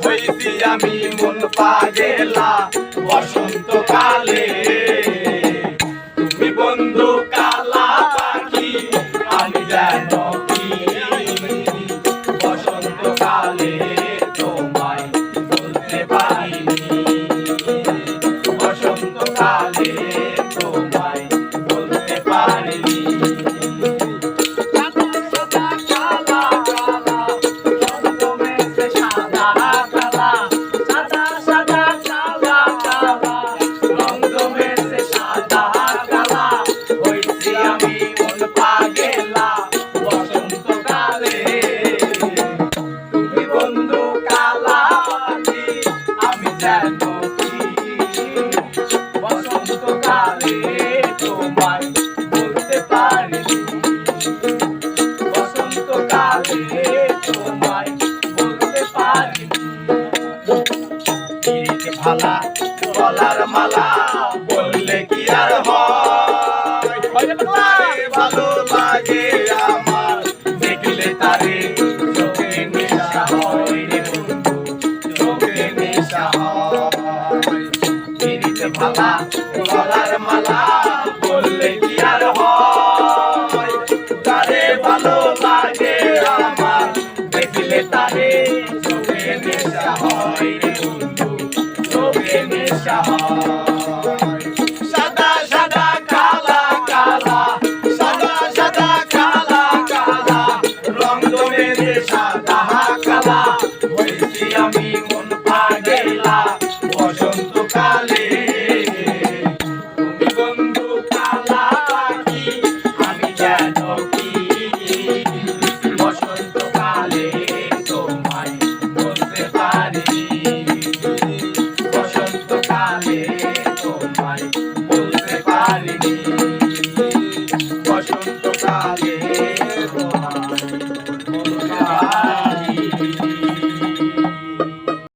হইছি আমি মন পাগেলা বসন্তকালে। তুমি বন্ধু কালা পাখি আমি যেন কি বসন্তকালে তোমায় বলতে পারিনি, বসন্তকালে তোমায় বলতে পারিনি। বসন্তকালে তোমায় বলতে পারিনি, বসন্তকালে তোমায় বলতে পারিনি। পিরিতি ভালা গলার মালা বললে কি আর হয়, ভালো লাগে আমার দেখলে তারে চোখে নেশা হয় রে বন্ধু, চোখে নেশা হয়। পিরিতি ভালা